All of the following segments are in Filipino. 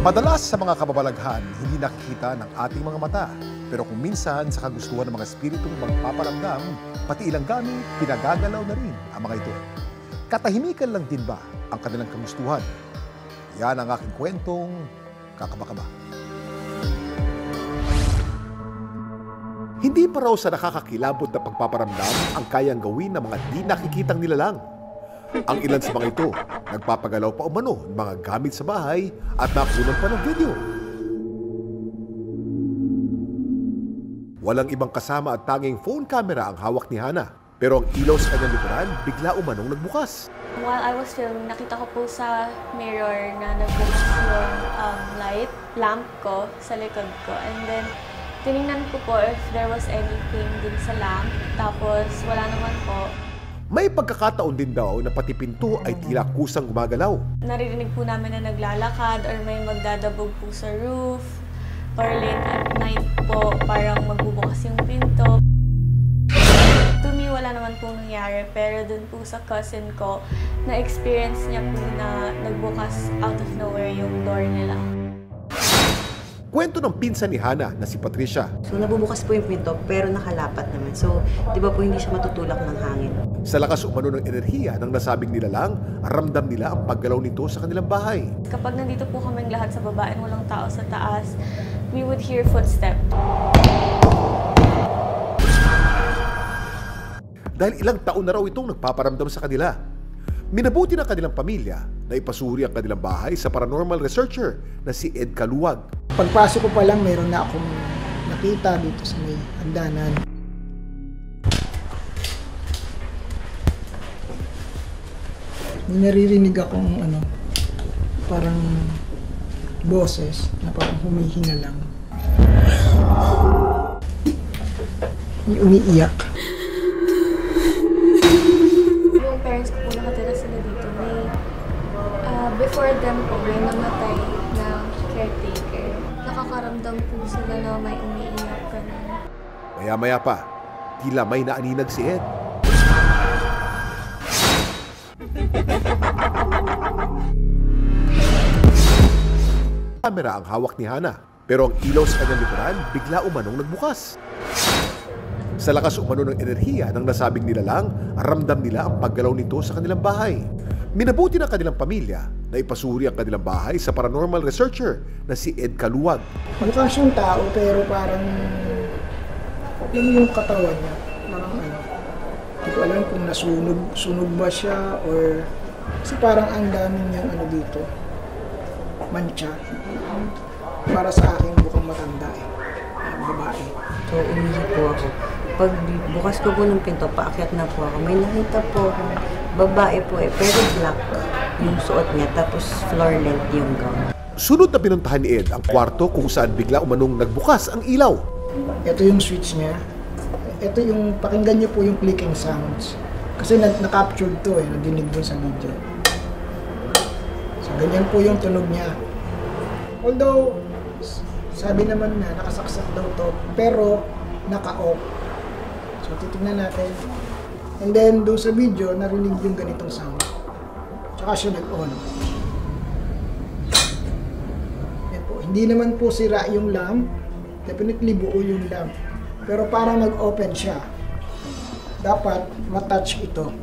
Madalas sa mga kababalaghan, hindi nakikita ng ating mga mata. Pero kung minsan sa kagustuhan ng mga espiritong magpaparamdam, pati ilang gamit, pinagagalaw na rin ang mga ito. Katahimikan lang din ba ang kanilang kagustuhan? Yan ang aking kwentong kakabakaba. Hindi pa raw sa nakakakilabot na pagpaparamdam ang kayang gawin ng mga di nakikitang nilalang. Ang ilan sa mga ito, nagpapagalaw pa umano ng mga gamit sa bahay at nakunan pa ng video. Walang ibang kasama at tanging phone camera ang hawak ni Hana. Pero ang ilaw sa kanyang likuran, bigla umanong nagbukas. While I was filming, nakita ko po sa mirror na nagbukas yung lamp ko sa likod ko. And then, tinignan ko po if there was anything din sa lamp. Tapos, wala naman po. May pagkakataon din daw na pati pinto ay tila kusang gumagalaw. Naririnig po namin na naglalakad or may magdadabog po sa roof. Or late at night po, parang magbubukas yung pinto. To me, wala naman po nangyari. Pero dun po sa cousin ko, na-experience niya po na nagbukas out of nowhere yung door nila. Kwento ng pinsan ni Hana na si Patricia. So nabubukas po yung pinto pero nakalapat naman. So di ba po hindi siya matutulak ng hangin. Sa lakas umano ng enerhiya ng nasabing nilalang, ramdam nila ang paggalaw nito sa kanilang bahay. Kapag nandito po kaming lahat sa baba and walang tao sa taas, we would hear footsteps. Dahil ilang taon na raw itong nagpaparamdam sa kanila. Minabuti ng kanilang pamilya na ipasuri ang kanilang bahay sa paranormal researcher na si Ed Kaluwag. Pagpasok ko pa lang, meron na akong nakita dito sa may hagdanan. Naririnig akong parang boses na parang humihinga lang. Umiiyak. Yung parents ko po nakatira sila dito. Before them po, may namatay na caretaker. Nakakaramdam po sila na may umiiyak ka na. Maya-maya pa, tila may naaninag si Ed. Kamera ang hawak ni Hana, pero ang ilaw sa kanyang likuran bigla umanong nagbukas. Sa lakas umano ng enerhiya ng nasabing nilalang, ramdam nila ang paggalaw nito sa kanilang bahay. Minabuti ng kanilang pamilya na ipasuri ang kanilang bahay sa paranormal researcher na si Ed Kaluwag. Mukha siyang tao pero parang alam mo yung katawan niya. Parang hindi ko alam kung sunog ba siya or kasi parang ang daming niyang dito. Mancha. Para sa akin bukang matanda babae. So umiyak po ako. Pag bukas ko po ng pinto, paakyat na po ako. May nakita po ako. Babae po pero black yung suot niya. Tapos floor length yung gown. Sunod na pinuntahan ni Ed ang kwarto kung saan bigla umanong nagbukas ang ilaw. Ito yung switch niya. Ito yung, pakinggan niyo po yung clicking sounds. Kasi na-captured to nadinig dun sa video. So ganyan po yung tunog niya. Although, sabi naman na nakasaksak daw to, pero naka-off. So titignan natin. And then doon sa video, narinig yung ganitong sound. Tsaka siya nag-on. Yan po. Hindi naman po sira yung lamp. Definitely buo yung lamp. Pero para mag-open siya, dapat matouch ito.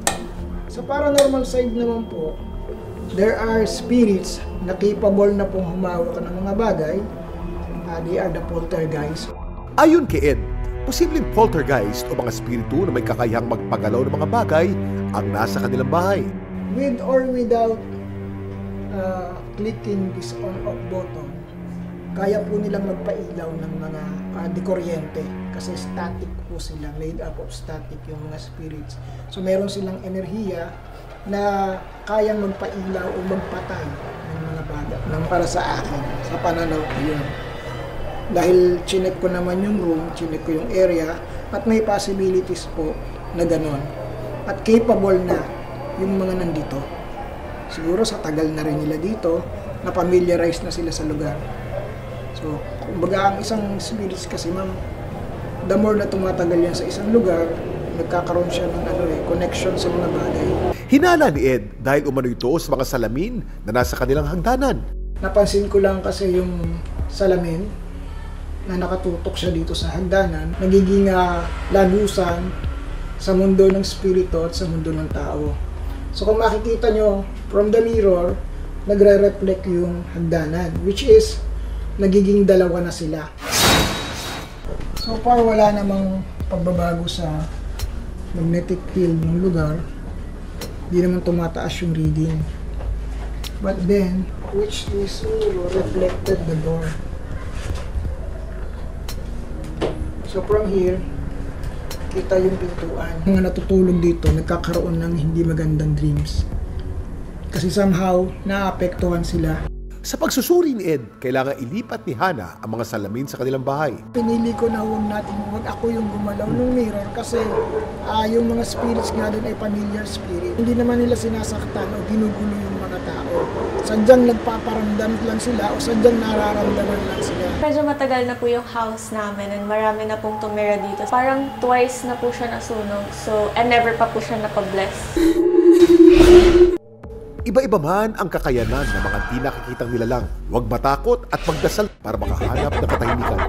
Sa paranormal side naman po, there are spirits na capable na pong humawak ng mga bagay. They are the poltergeist. Ayon kay Ed, posibleng poltergeist o mga espiritu na may kakayahang magpagalaw ng mga bagay ang nasa kanilang bahay. With or without clicking this on-off button, kaya po nilang magpailaw ng mga dekuryente kasi static po sila, made up of static yung mga spirits. So meron silang enerhiya na kayang magpailaw o magpatay ng mga bagay. Para sa akin, sa pananaw ko yun. Dahil chinek ko naman yung room, chinek ko yung area, at may possibilities po na gano'n. At capable na yung mga nandito. Siguro sa tagal na rin nila dito, na familiarize na sila sa lugar. So, kumbaga ang isang spirits kasi ma'am, the more na tumatagal yan sa isang lugar, nagkakaroon siya ng connection sa mga bagay. Hinala ni Ed dahil umano ito sa mga salamin na nasa kanilang hagdanan. Napansin ko lang kasi yung salamin na nakatutok siya dito sa hagdanan, nagiging lagusan sa mundo ng spirito at sa mundo ng tao. So kung makikita nyo from the mirror, nagre-reflect yung hagdanan, which is nagiging dalawa na sila. So far, wala namang pagbabago sa magnetic field ng lugar. Hindi naman tumataas yung reading. But then, which is reflected the door. So from here, kita yung pintuan. Mga natutulog dito, nagkakaroon ng hindi magandang dreams. Kasi somehow, naapektuhan sila. Sa pagsusuri ni Ed, kailangan ilipat ni Hana ang mga salamin sa kanilang bahay. Pinili ko na huwag ako yung gumalaw ng mirror kasi yung mga spirits nga doon ay familiar spirit. Hindi naman nila sinasaktan o ginugulo yung mga tao. Sadyang nagpaparamdam lang sila o sadyang nararamdaman lang sila. Medyo matagal na po yung house namin and marami na pong tumira dito. Parang twice na po siya nasunog, and never pa po siya napabless. Iba-iba man ang kakayanan ng mga di nakikitang nilalang. Huwag matakot at magdasal para makahanap ng katahimikan.